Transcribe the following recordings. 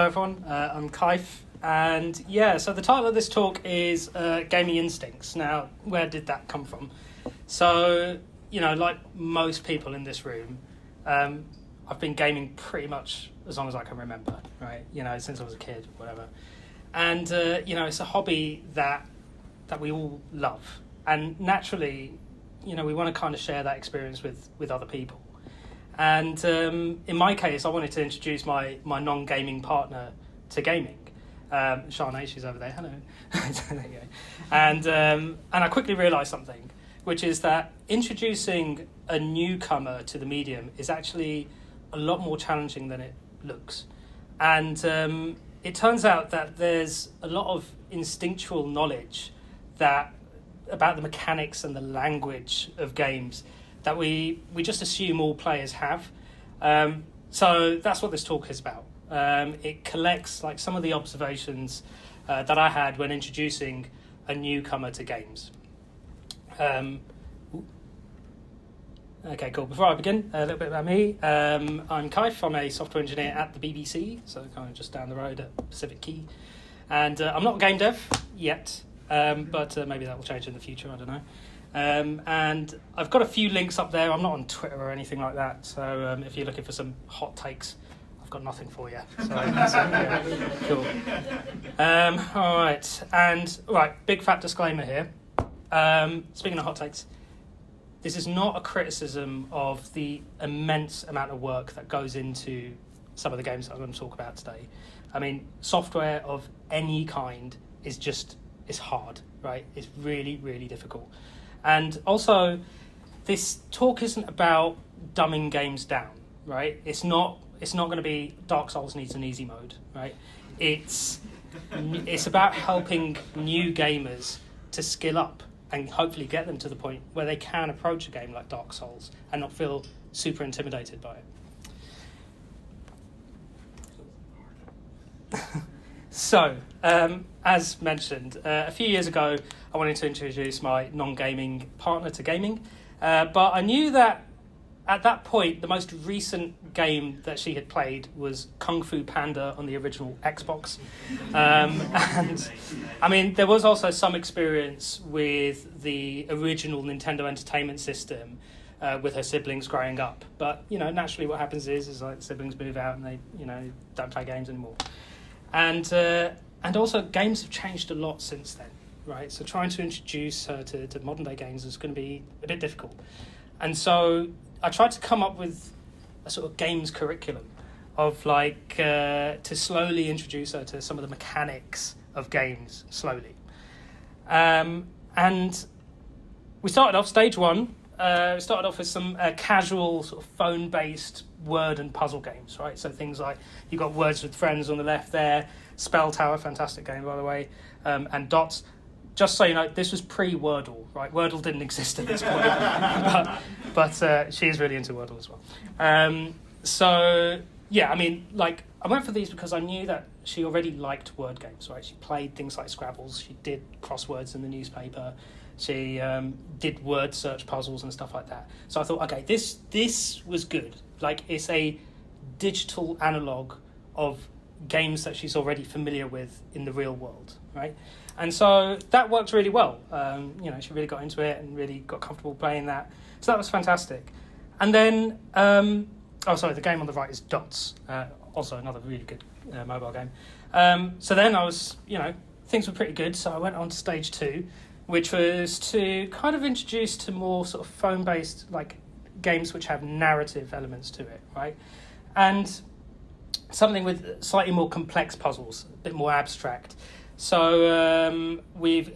everyone. I'm Kaif, and so the title of this talk is Gaming Instincts. Now, where did that come from? So, like most people in this room, I've been gaming pretty much as long as I can remember, right? Since I was a kid, whatever. And, it's a hobby that we all love. And naturally, we want to kind of share that experience with other people. And in my case, I wanted to introduce my non-gaming partner to gaming. Shanae, she's over there. Hello. There you go. And I quickly realised something, which is that introducing a newcomer to the medium is actually a lot more challenging than it looks. And it turns out that there's a lot of instinctual knowledge about the mechanics and the language of games that we just assume all players have. So that's what this talk is about. It collects some of the observations that I had when introducing a newcomer to games. Okay, cool. Before I begin, a little bit about me. I'm Kaif. I'm a software engineer at the BBC, so kind of just down the road at Pacific Quay. And I'm not a game dev yet, but maybe that will change in the future, I don't know. And I've got a few links up there. I'm not on Twitter or anything like that, so if you're looking for some hot takes, I've got nothing for you. So yeah, cool. All right, and big fat disclaimer here. Speaking of hot takes, this is not a criticism of the immense amount of work that goes into some of the games that I'm going to talk about today. I mean, software of any kind is hard, right? It's really, really difficult. And also, this talk isn't about dumbing games down, right? It's not going to be Dark Souls needs an easy mode, right? It's about helping new gamers to skill up and hopefully get them to the point where they can approach a game like Dark Souls and not feel super intimidated by it. So, as mentioned, a few years ago, I wanted to introduce my non-gaming partner to gaming, but I knew that at that point, the most recent game that she had played was Kung Fu Panda on the original Xbox. And, I mean, there was also some experience with the original Nintendo Entertainment System with her siblings growing up. But, naturally what happens is siblings move out and they, don't play games anymore. And also games have changed a lot since then, right? So trying to introduce her to modern day games is going to be a bit difficult. And so I tried to come up with a sort of games curriculum of to slowly introduce her to some of the mechanics of games slowly. And we started off stage one. We started off with some casual sort of phone-based word and puzzle games, right? So things like you've got Words with Friends on the left there, Spell Tower, fantastic game by the way, and Dots. Just so you know, this was pre-Wordle, right? Wordle didn't exist at this point, but she is really into Wordle as well. So yeah, I mean, I went for these because I knew that she already liked word games, right? She played things like Scrabbles, she did crosswords in the newspaper, she did word search puzzles and stuff like that. So I thought, okay, this was good. It's a digital analogue of games that she's already familiar with in the real world, right? And so that worked really well. She really got into it and really got comfortable playing that. So that was fantastic. And then, the game on the right is Dots, also another really good mobile game. So then I was, things were pretty good. So I went on to stage two, which was to kind of introduce to more sort of phone-based, games which have narrative elements to it, right? And something with slightly more complex puzzles, a bit more abstract. So we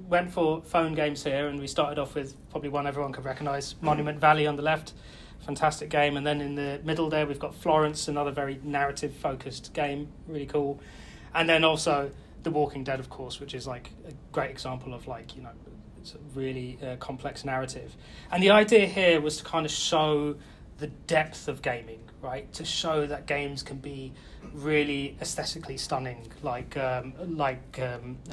went for phone games here, and we started off with probably one everyone could recognise, Monument Valley on the left, fantastic game, and then in the middle there we've got Florence, another very narrative-focused game, really cool, and then also The Walking Dead, of course, which is a great example of it's a really complex narrative. And the idea here was to kind of show the depth of gaming, right? To show that games can be really aesthetically stunning, like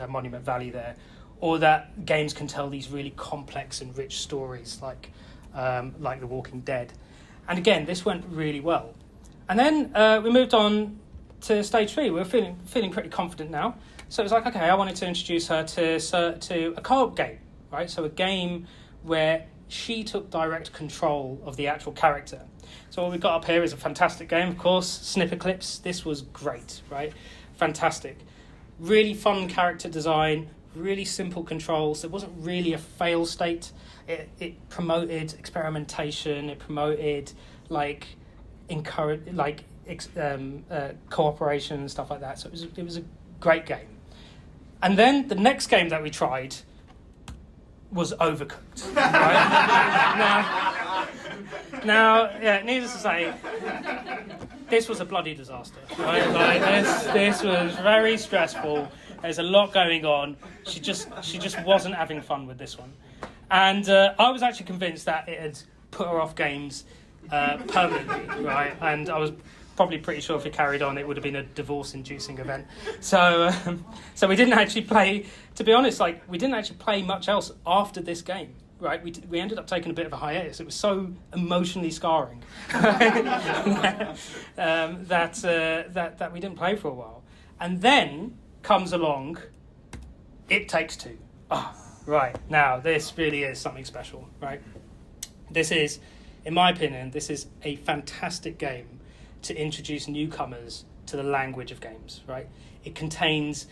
Monument Valley there, or that games can tell these really complex and rich stories, like The Walking Dead. And again, this went really well. And then we moved on to stage 3, we were feeling pretty confident now. So it was like, okay, I wanted to introduce her to a co-op game, right? So a game where she took direct control of the actual character. So what we've got up here is a fantastic game, of course, Snipper Clips. This was great, right? Fantastic. Really fun character design, really simple controls. There wasn't really a fail state. It promoted experimentation. It promoted cooperation and stuff like that. So it was a great game. And then the next game that we tried was Overcooked. Right? now, needless to say, this was a bloody disaster. Right? This was very stressful. There's a lot going on. She just wasn't having fun with this one, and I was actually convinced that it had put her off games permanently, right? And I was probably pretty sure if it carried on, it would have been a divorce-inducing event. So we didn't actually play. To be honest, we didn't actually play much else after this game. Right, we ended up taking a bit of a hiatus. It was so emotionally scarring that we didn't play for a while. And then comes along It Takes Two. Oh, right, now this really is something special, right? This is, in my opinion, this is a fantastic game to introduce newcomers to the language of games, right? It contains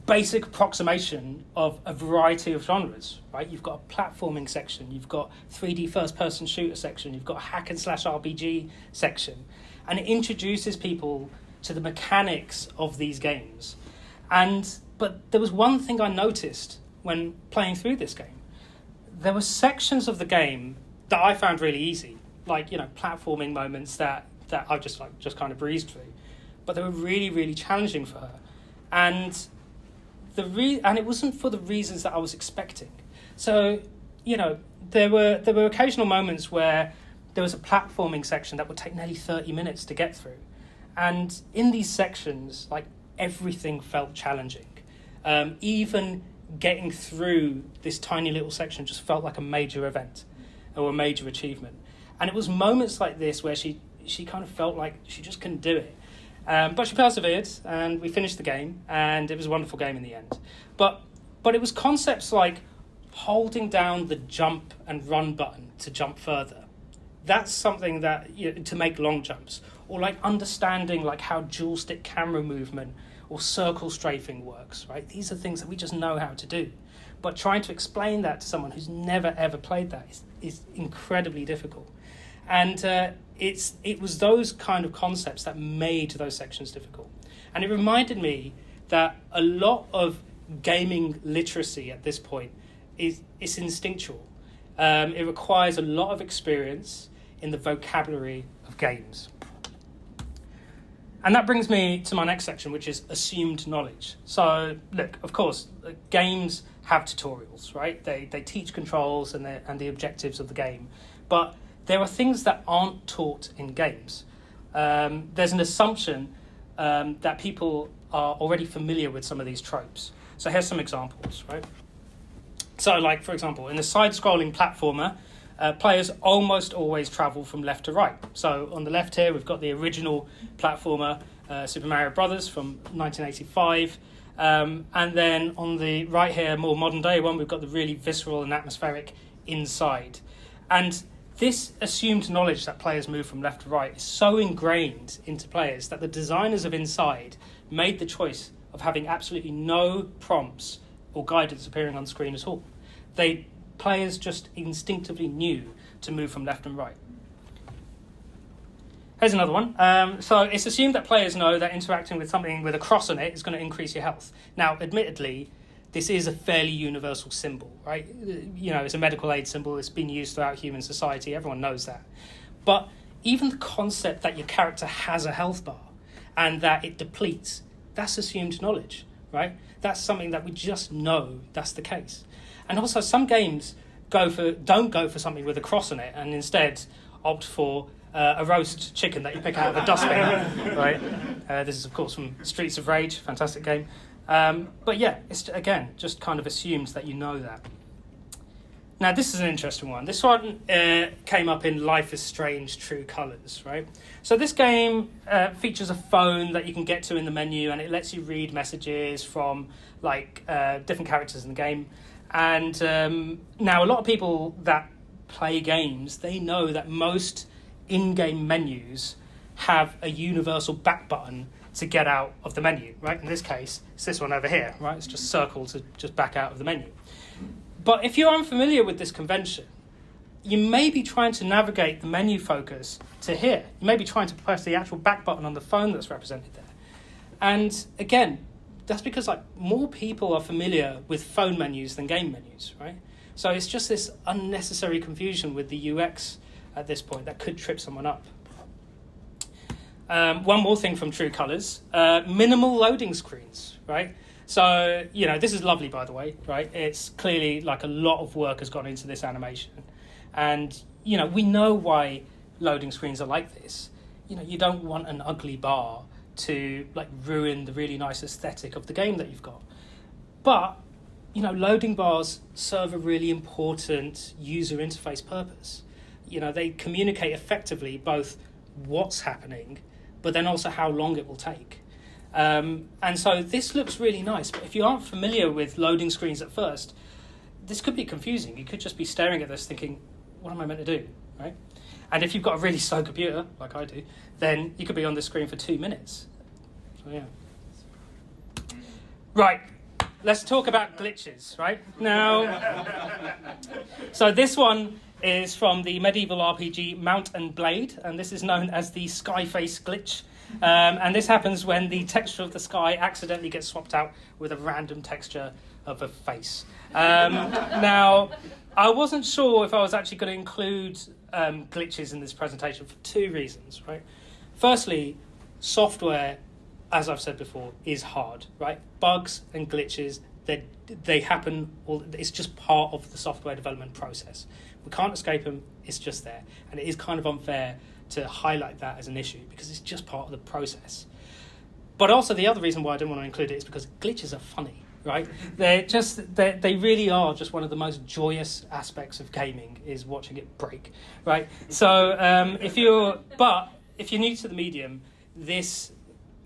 basic approximation of a variety of genres, right? You've got a platforming section, you've got 3D first-person shooter section, you've got a hack and slash RPG section, and it introduces people to the mechanics of these games. But there was one thing I noticed when playing through this game. There were sections of the game that I found really easy, platforming moments that I just kind of breezed through, but they were really, really challenging for her, and it wasn't for the reasons that I was expecting. So, there were occasional moments where there was a platforming section that would take nearly 30 minutes to get through. And in these sections, everything felt challenging. Even getting through this tiny little section just felt like a major event or a major achievement. And it was moments like this where she kind of felt like she just couldn't do it. But she persevered, and we finished the game, and it was a wonderful game in the end. But it was concepts like holding down the jump and run button to jump further. That's something that, to make long jumps, or understanding how dual stick camera movement or circle strafing works, right? These are things that we just know how to do. But trying to explain that to someone who's never ever played that is incredibly difficult. And it was those kind of concepts that made those sections difficult. And it reminded me that a lot of gaming literacy at this point is instinctual. It requires a lot of experience in the vocabulary of games. And that brings me to my next section, which is assumed knowledge. So, look, of course, games have tutorials, right? They teach controls and the objectives of the game. But there are things that aren't taught in games. There's an assumption that people are already familiar with some of these tropes. So here's some examples, right? So, for example, in the side-scrolling platformer, players almost always travel from left to right. So on the left here, we've got the original platformer, Super Mario Brothers from 1985. And then on the right here, more modern-day one, we've got the really visceral and atmospheric Inside. And this assumed knowledge that players move from left to right is so ingrained into players that the designers of Inside made the choice of having absolutely no prompts or guidance appearing on screen at all. Players just instinctively knew to move from left and right. Here's another one. So it's assumed that players know that interacting with something with a cross on it is going to increase your health. Now, admittedly, this is a fairly universal symbol, right? It's a medical aid symbol. It's been used throughout human society. Everyone knows that. But even the concept that your character has a health bar and that it depletes, that's assumed knowledge, right? That's something that we just know that's the case. And also, some games don't go for something with a cross on it and instead opt for a roast chicken that you pick out of a dustbin, right? This is, of course, from Streets of Rage, fantastic game. But yeah, it's, again, just kind of assumes that you know that. Now, this is an interesting one. This one came up in Life is Strange True Colours, right? So this game features a phone that you can get to in the menu, and it lets you read messages from different characters in the game. And now a lot of people that play games, they know that most in-game menus have a universal back button to get out of the menu, right? In this case, it's this one over here, right? It's just circle to just back out of the menu. But if you're unfamiliar with this convention, you may be trying to navigate the menu focus to here. You may be trying to press the actual back button on the phone that's represented there. And again, that's because more people are familiar with phone menus than game menus, right? So it's just this unnecessary confusion with the UX at this point that could trip someone up. One more thing from True Colours, minimal loading screens, right? So, this is lovely, by the way, right? It's clearly a lot of work has gone into this animation. And, we know why loading screens are like this. You don't want an ugly bar to, ruin the really nice aesthetic of the game that you've got. But, loading bars serve a really important user interface purpose. They communicate effectively both what's happening, but then also how long it will take. And so this looks really nice, but if you aren't familiar with loading screens at first, this could be confusing. You could just be staring at this thinking, what am I meant to do, right? And if you've got a really slow computer, like I do, then you could be on this screen for 2 minutes. So yeah. Right, let's talk about glitches, right? Now, so this one is from the medieval RPG Mount and Blade, and this is known as the Skyface glitch. And this happens when the texture of the sky accidentally gets swapped out with a random texture of a face. Now, I wasn't sure if I was actually going to include glitches in this presentation for 2 reasons, right? Firstly, software, as I've said before, is hard, right? Bugs and glitches, they happen, it's just part of the software development process. We can't escape them, it's just there. And it is kind of unfair to highlight that as an issue because it's just part of the process. But also the other reason why I didn't want to include it is because glitches are funny, right? They really are just one of the most joyous aspects of gaming is watching it break, right? So if you're new to the medium, this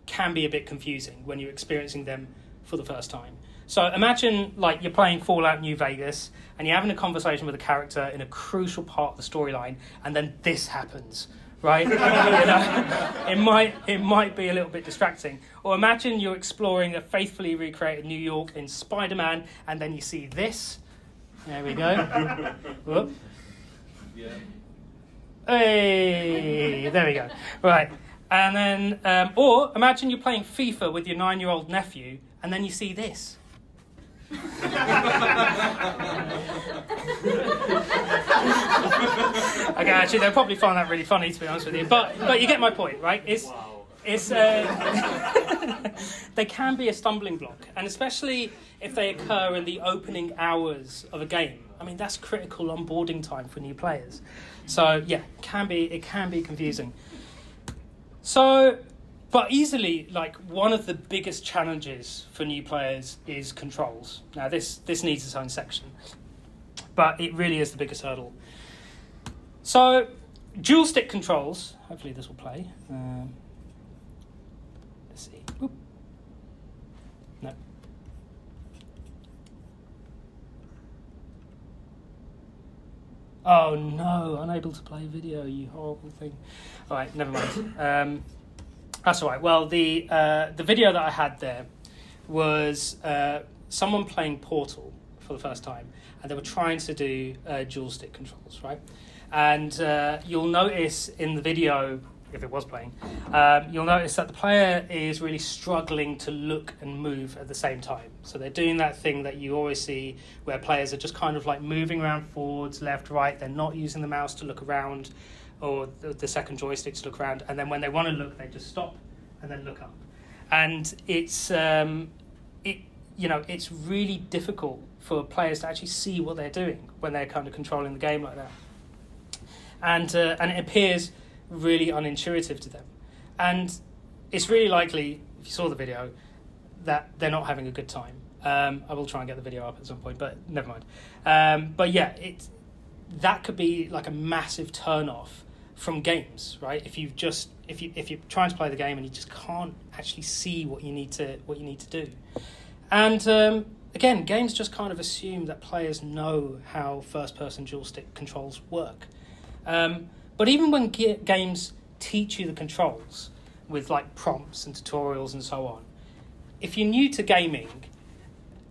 can be a bit confusing when you're experiencing them for the first time. So imagine you're playing Fallout New Vegas and you're having a conversation with a character in a crucial part of the storyline, and then this happens, right? It might be a little bit distracting. Or imagine you're exploring a faithfully recreated New York in Spider-Man, and then you see this. There we go. Whoop. Yeah. Hey, there we go. Right. And then, or imagine you're playing FIFA with your 9-year-old nephew, and then you see this. Okay, actually, they'll probably find that really funny, to be honest with you. But you get my point, right? It's they can be a stumbling block, and especially if they occur in the opening hours of a game. I mean, that's critical onboarding time for new players. So yeah, it can be confusing. So, but easily, one of the biggest challenges for new players is controls. Now, this needs its own section, but it really is the biggest hurdle. So, dual stick controls. Hopefully, this will play. Let's see. Oop. No. Oh no! Unable to play video. You horrible thing. All right, never mind. That's all right. Well, the video that I had there was someone playing Portal for the first time, and they were trying to do dual stick controls, right? And you'll notice in the video, if it was playing, you'll notice that the player is really struggling to look and move at the same time. So they're doing that thing that you always see where players are just kind of moving around forwards, left, right. They're not using the mouse to look around or the second joystick to look around. And then when they want to look, they just stop and then look up. And it's it's really difficult for players to actually see what they're doing when they're kind of controlling the game like that. And it appears really unintuitive to them. And it's really likely, if you saw the video, that they're not having a good time. I will try and get the video up at some point, but never mind. But yeah, that could be like a massive turn off from games, right? If you're trying to play the game and you just can't actually see what you need to do. And again, games just kind of assume that players know how first-person joystick controls work. But even when games teach you the controls with like prompts and tutorials and so on, if you're new to gaming,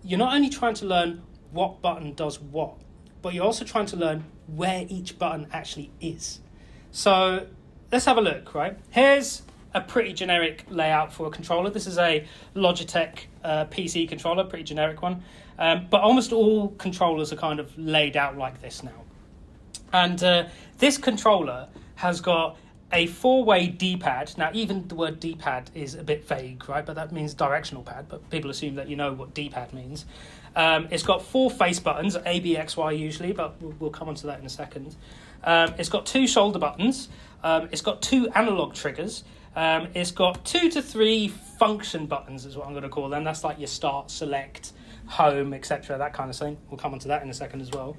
you're not only trying to learn what button does what, but you're also trying to learn where each button actually is. So let's have a look, right? Here's a pretty generic layout for a controller. This is a Logitech PC controller, pretty generic one. But almost all controllers are kind of laid out like this now. And this controller has got a 4-way D-pad. Now, even the word D-pad is a bit vague, right? But that means directional pad, but people assume that you know what D-pad means. It's got 4 face buttons, A, B, X, Y usually, but we'll come on to that in a second. It's got 2 shoulder buttons. It's got 2 analog triggers. It's got 2 to 3 function buttons is what I'm going to call them. That's like your start, select, home, etc., that kind of thing. We'll come on to that in a second as well.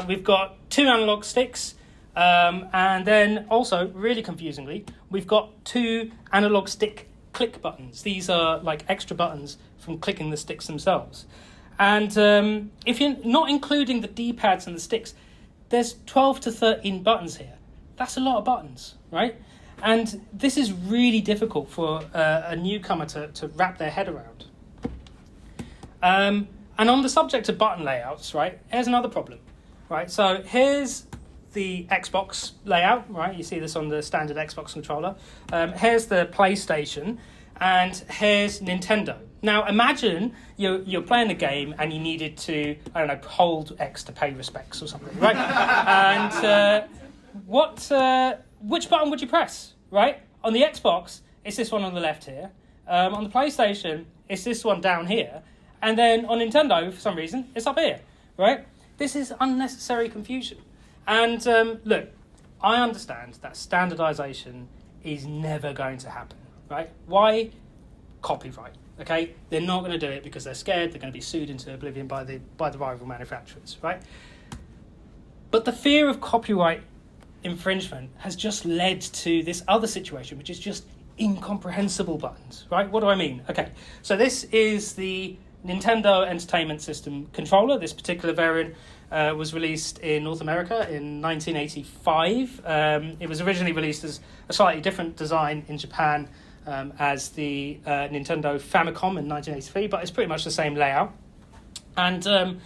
We've got 2 analog sticks. And then also, really confusingly, we've got 2 analog stick click buttons. These are like extra buttons from clicking the sticks themselves. And if you're not including the D-pads and the sticks, there's 12 to 13 buttons here. That's a lot of buttons, right? And this is really difficult for a newcomer to wrap their head around. And on the subject of button layouts, right, here's another problem, right? So here's the Xbox layout, right? You see this on the standard Xbox controller. Here's the PlayStation, and here's Nintendo. Now, imagine you're playing a game and you needed to, I don't know, hold X to pay respects or something, right? And which button would you press, right? On the Xbox, it's this one on the left here. On the PlayStation, it's this one down here. And then on Nintendo, for some reason, it's up here, right? This is unnecessary confusion. And look, I understand that standardization is never going to happen, right? Why? Copyright, okay? They're not going to do it because they're scared they're going to be sued into oblivion by the rival manufacturers, right? But the fear of copyright infringement has just led to this other situation, which is just incomprehensible buttons, right? What do I mean? Okay, so this is the Nintendo Entertainment System controller. This particular variant was released in North America in 1985. It was originally released as a slightly different design in Japan as the Nintendo Famicom in 1983, but it's pretty much the same layout. And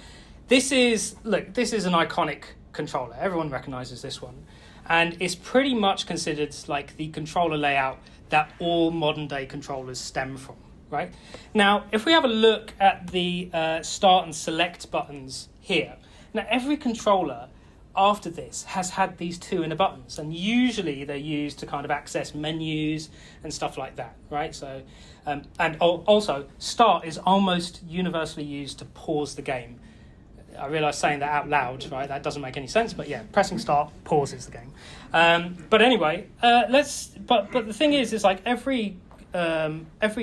this is an iconic controller. Everyone recognizes this one. And it's pretty much considered like the controller layout that all modern day controllers stem from, right? Now, if we have a look at the start and select buttons here, now every controller after this has had these 2 inner buttons, and usually they're used to kind of access menus and stuff like that, right? So, and also start is almost universally used to pause the game. I realise saying that out loud, right? That doesn't make any sense, but yeah, pressing start pauses the game. But anyway, But the thing is like every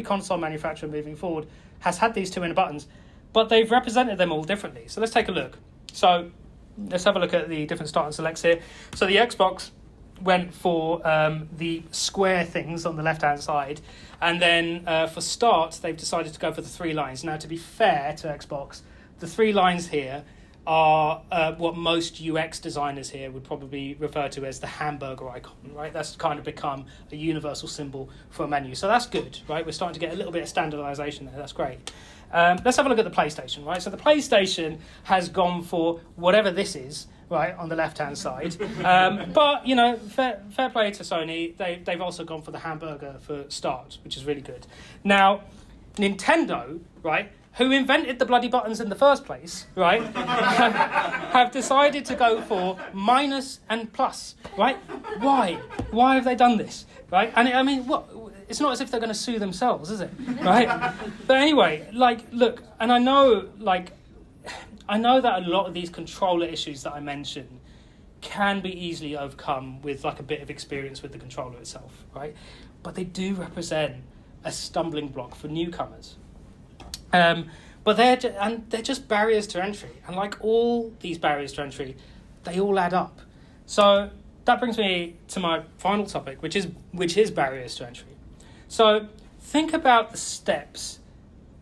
console manufacturer moving forward has had these 2 inner buttons, but they've represented them all differently. So let's take a look. So let's have a look at the different start and selects here. So the Xbox went for the square things on the left-hand side, and then for start, they've decided to go for the 3 lines. Now, to be fair to Xbox, the 3 lines here are what most UX designers here would probably refer to as the hamburger icon, right? That's kind of become a universal symbol for a menu. So that's good, right? We're starting to get a little bit of standardization there. That's great. Let's have a look at the PlayStation, right? So the PlayStation has gone for whatever this is, right, on the left-hand side. But, you know, fair play to Sony. They've also gone for the hamburger for start, which is really good. Now, Nintendo, right, who invented the bloody buttons in the first place, right, have decided to go for minus and plus, right? Why? Why have they done this, right? And I mean, what? It's not as if they're going to sue themselves, is it? Right? But anyway, like, look, and I know that a lot of these controller issues that I mentioned can be easily overcome with like a bit of experience with the controller itself, right? But they do represent a stumbling block for newcomers. But But they're just barriers to entry. And like all these barriers to entry, they all add up. So that brings me to my final topic, which is barriers to entry. So think about the steps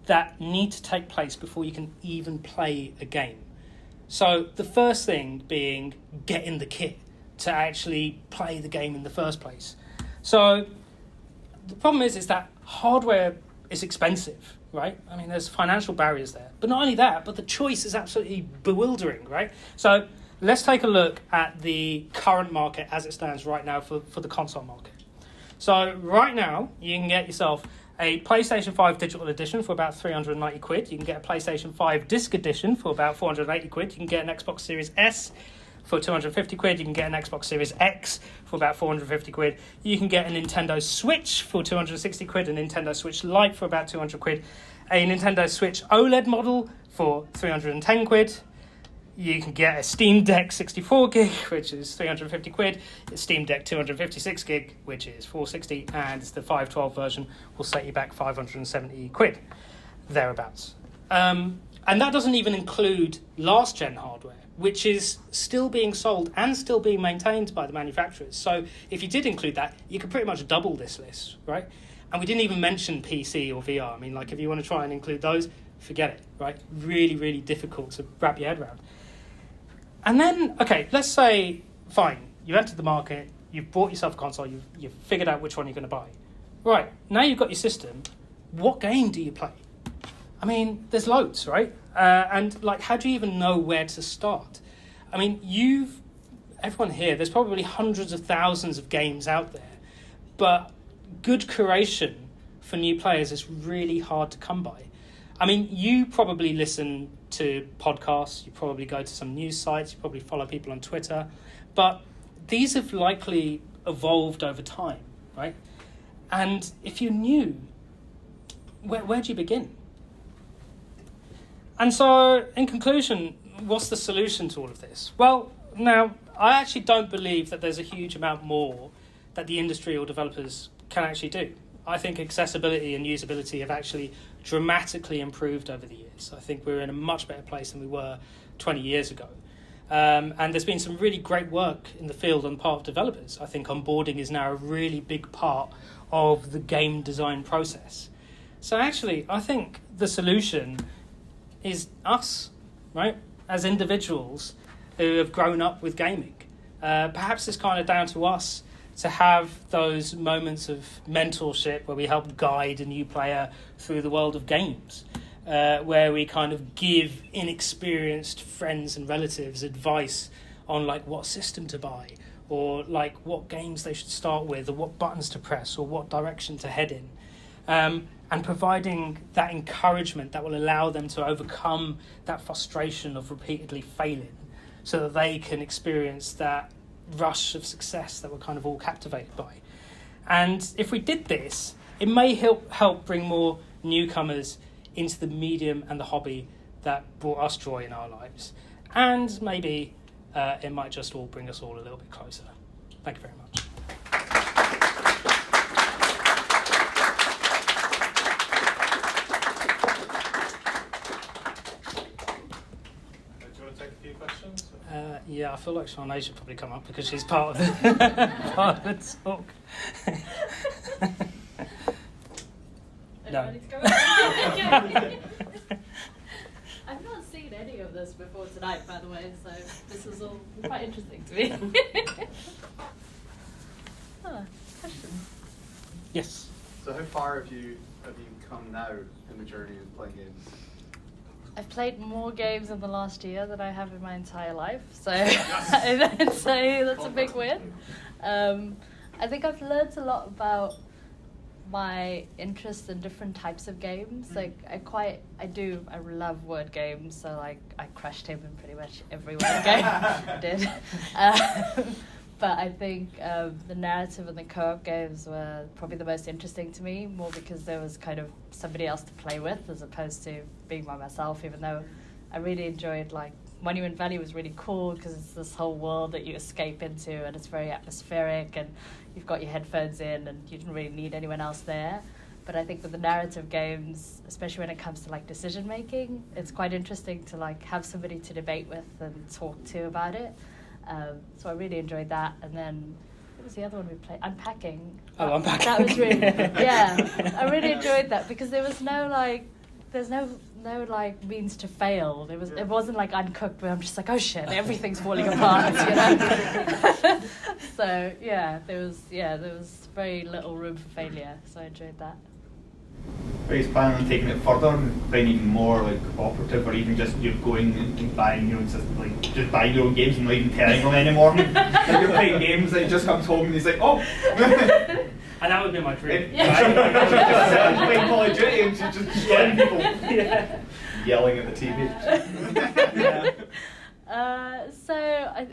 that need to take place before you can even play a game. So the first thing being getting the kit to actually play the game in the first place. So the problem is that hardware is expensive, right? I mean, there's financial barriers there. But not only that, but the choice is absolutely bewildering, right? So let's take a look at the current market as it stands right now for the console market. So right now, you can get yourself a PlayStation 5 digital edition for about 390 quid. You can get a PlayStation 5 disc edition for about 480 quid. You can get an Xbox Series S for 250 quid. You can get an Xbox Series X for about 450 quid. You can get a Nintendo Switch for 260 quid, a Nintendo Switch Lite for about 200 quid, a Nintendo Switch OLED model for 310 quid. You can get a Steam Deck 64 gig, which is 350 quid, a Steam Deck 256 gig, which is 460, and the 512 version will set you back 570 quid, thereabouts. And that doesn't even include last-gen hardware, which is still being sold and still being maintained by the manufacturers. So if you did include that, you could pretty much double this list, right? And we didn't even mention PC or VR. I mean, like, if you want to try and include those, forget it, right? Really, really difficult to wrap your head around. And then, okay, let's say, fine, you entered the market, you've bought yourself a console, you've figured out which one you're going to buy. Right, now you've got your system, what game do you play? I mean, there's loads, right? And, like, how do you even know where to start? I mean, everyone here, there's probably hundreds of thousands of games out there, but good curation for new players is really hard to come by. I mean, you probably listen to podcasts, you probably go to some news sites, you probably follow people on Twitter, but these have likely evolved over time, right? And if you're new, where do you begin? And so, in conclusion, what's the solution to all of this? Well, now, I actually don't believe that there's a huge amount more that the industry or developers can actually do. I think accessibility and usability have actually dramatically improved over the years. I think we're in a much better place than we were 20 years ago. And there's been some really great work in the field on the part of developers. I think onboarding is now a really big part of the game design process. So actually, I think the solution is us, right? As individuals who have grown up with gaming. Perhaps it's kind of down to us to have those moments of mentorship where we help guide a new player through the world of games, where we kind of give inexperienced friends and relatives advice on like what system to buy, or like what games they should start with, or what buttons to press, or what direction to head in. And providing that encouragement that will allow them to overcome that frustration of repeatedly failing so that they can experience that rush of success that we're kind of all captivated by. And if we did this, it may help bring more newcomers into the medium and the hobby that brought us joy in our lives. And maybe it might just all bring us all a little bit closer. Thank you very much. Yeah, I feel like Shanae should probably come up because she's part of the, part of the talk. No. I've not seen any of this before tonight, by the way, so this is all quite interesting to me. Questions? Yes. So how far have you come now in the journey of playing games? I've played more games in the last year than I have in my entire life, so I'd say that's a big win. I think I've learned a lot about my interest in different types of games. Like I love word games, so like I crushed him in pretty much every word game I did. But I think the narrative and the co-op games were probably the most interesting to me, more because there was kind of somebody else to play with as opposed to being by myself, even though I really enjoyed, like, Monument Valley was really cool because it's this whole world that you escape into and it's very atmospheric and you've got your headphones in and you didn't really need anyone else there. But I think with the narrative games, especially when it comes to like decision making, it's quite interesting to like have somebody to debate with and talk to about it. So I really enjoyed that. And then what was the other one we played? Unpacking. Oh, Unpacking. That was really, yeah. I really enjoyed that because there was no like, there's no like means to fail. It wasn't like Uncooked where I'm just like, oh shit, everything's falling apart, you know. So yeah, there was very little room for failure. So I enjoyed that. Are you planning on taking it further and playing even more like cooperative, or even just you're going and buying your own system, like just buying your own games and not even telling them anymore? Like you're playing games and he just comes home and he's like, oh. And that would be my dream. Just playing Call of Duty and she's just destroying people. Yeah. Yelling at the TV.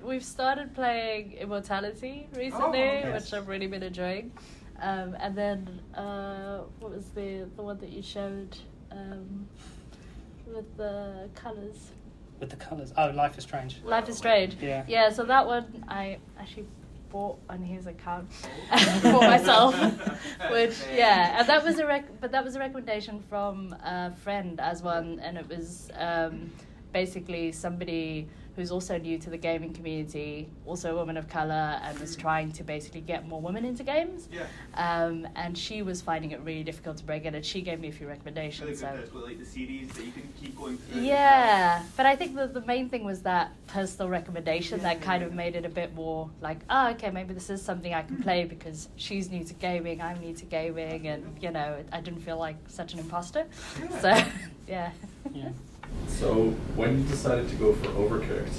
We've started playing Immortality recently, nice. which I've really been enjoying. And then what was the one that you showed with the colours? With the colours. Oh, Life is Strange. Life is Strange. Yeah. Yeah. So that one I actually bought on his account for myself, which and that was a recommendation from a friend as one, and it was basically somebody who's also new to the gaming community, also a woman of colour, and was trying to basically get more women into games. Yeah. And she was finding it really difficult to break in, and she gave me a few recommendations. Really good So. that it's got like the series that you can keep going through. Yeah, but I think the main thing was that personal recommendation that kind of made it a bit more like, oh, okay, maybe this is something I can play because she's new to gaming, I'm new to gaming, and, you know, I didn't feel like such an imposter. So, yeah. Yeah. So when you decided to go for Overcooked,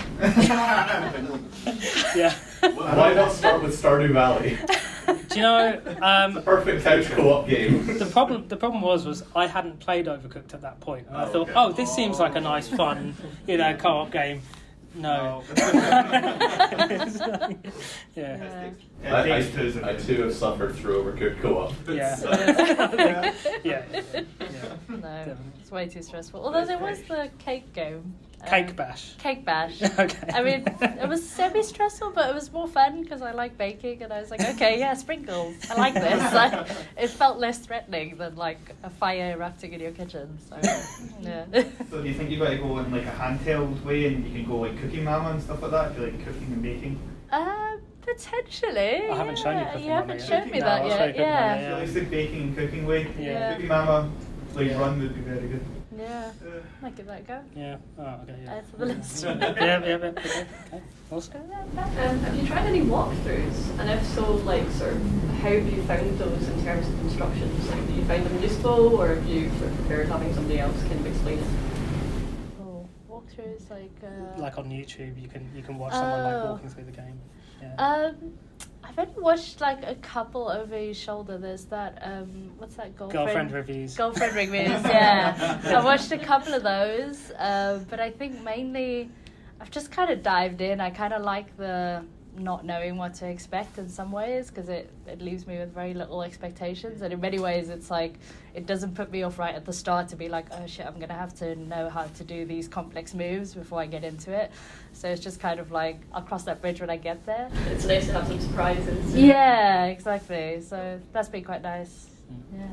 Yeah. why not start with Stardew Valley? Do you know? Perfect couch co-op game. The problem was I hadn't played Overcooked at that point, and I thought, okay. this seems like a nice, fun, co-op game. No. Yeah. I too have suffered through Overcooked co-op. Yeah. Yeah. No, it's way too stressful. Although there was the cake game. Cake Bash. Cake Bash. Okay. I mean, it was semi-stressful, but it was more fun because I like baking, and I was like, okay, yeah, sprinkles. I like this. Like, it felt less threatening than like a fire erupting in your kitchen. So, yeah. So do you think you've got to go in like a handheld way and you can go like Cooking Mama and stuff like that if you like cooking and baking? Potentially. I haven't shown you Cooking You Mama haven't yet. shown me that I'll yet. show you Cooking Mama, Yeah. yeah. If you like baking and cooking way, Yeah. Cooking Mama like run would be very good. Yeah. Might give that a go. Yeah. Oh, okay. Yeah. Add to the list. Yeah. Okay. Awesome. Have you tried any walkthroughs? And if so, like, sort of, how have you found those in terms of instructions? Like, do you find them useful, or have you sort of prepared having somebody else kind of explain it? Oh, walkthroughs like. Like on YouTube, you can watch someone like Oh. walking through the game. Yeah. I've only watched like a couple over his shoulder. There's that what's that Girlfriend reviews. Girlfriend reviews, yeah. I watched a couple of those, but I think mainly I've just kind of dived in. I kind of like the not knowing what to expect in some ways because it leaves me with very little expectations, and in many ways it's like it doesn't put me off right at the start to be like, oh shit, I'm gonna have to know how to do these complex moves before I get into it. So it's just kind of like I'll cross that bridge when I get there. It's nice to have some surprises. Yeah, exactly. So that's been quite nice. Yeah.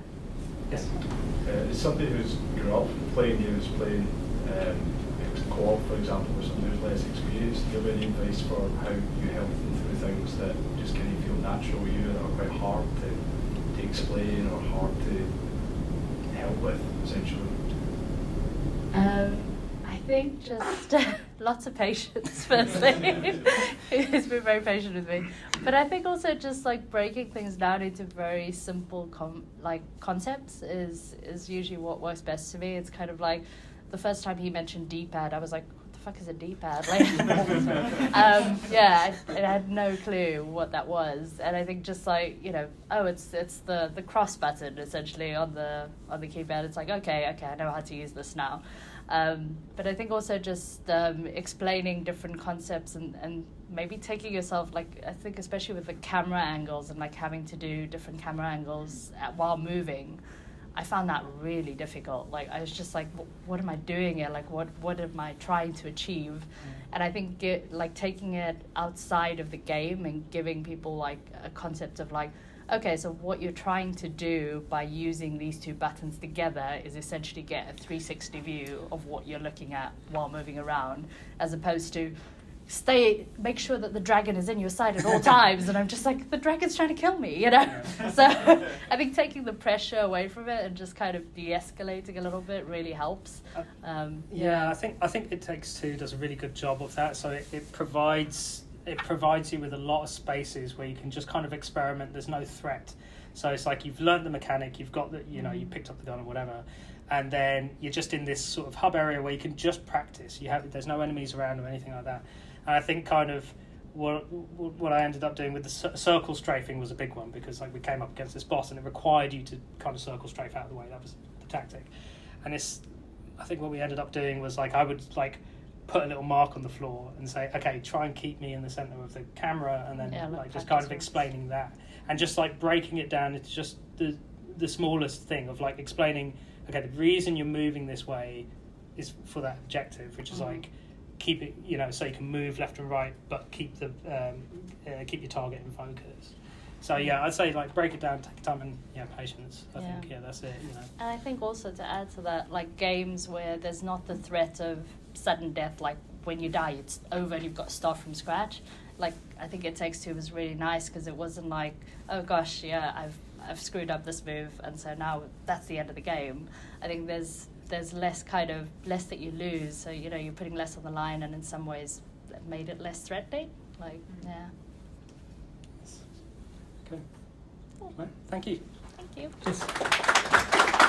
Yes. As somebody who's grew up playing games, playing co-op, for example, with somebody who's less experienced, do you have any advice for how you help them through things that just kind of feel natural to you and are quite hard to explain or hard to help with, essentially? I think just lots of patience, firstly. He's been very patient with me. But I think also just like breaking things down into very simple concepts is usually what works best to me. It's kind of like the first time he mentioned D-pad, I was like, what the fuck is a D-pad? Like, I had no clue what that was. And I think just like, it's the cross button essentially on the keypad. It's like, okay, I know how to use this now. But I think also just explaining different concepts and maybe taking yourself, like, I think especially with the camera angles and like having to do different camera angles while moving, I found that really difficult. Like, I was just like, what am I doing here? Like, what am I trying to achieve? And I think taking it outside of the game and giving people like a concept of like, okay, so what you're trying to do by using these two buttons together is essentially get a 360 view of what you're looking at while moving around, as opposed to make sure that the dragon is in your sight at all times. And I'm just like, the dragon's trying to kill me, you know? So I think taking the pressure away from it and just kind of de-escalating a little bit really helps. Yeah, I think It Takes Two does a really good job of that. So it provides you with a lot of spaces where you can just kind of experiment. There's no threat. So it's like you've learnt the mechanic, you've got the, you picked up the gun or whatever, and then you're just in this sort of hub area where you can just practice. There's no enemies around or anything like that. And I think kind of what I ended up doing with the circle strafing was a big one, because like we came up against this boss and it required you to kind of circle strafe out of the way. That was the tactic. And I think what we ended up doing was like I would like put a little mark on the floor and say, okay, try and keep me in the center of the camera, and then like just kind of explaining that, and just like breaking it down into just the smallest thing of like explaining, okay, the reason you're moving this way is for that objective, which is like keep it, so you can move left and right, but keep keep your target in focus. So yeah, I'd say like break it down, take time, and patience. I think that's it. And I think also to add to that, like games where there's not the threat of sudden death, like when you die, it's over and you've got to start from scratch. Like I think It Takes Two was really nice because it wasn't like, oh gosh, I've screwed up this move, and so now that's the end of the game. I think there's less that you lose, so you're putting less on the line, and in some ways that made it less threatening. Like Okay. Well, thank you. Thank you. Cheers.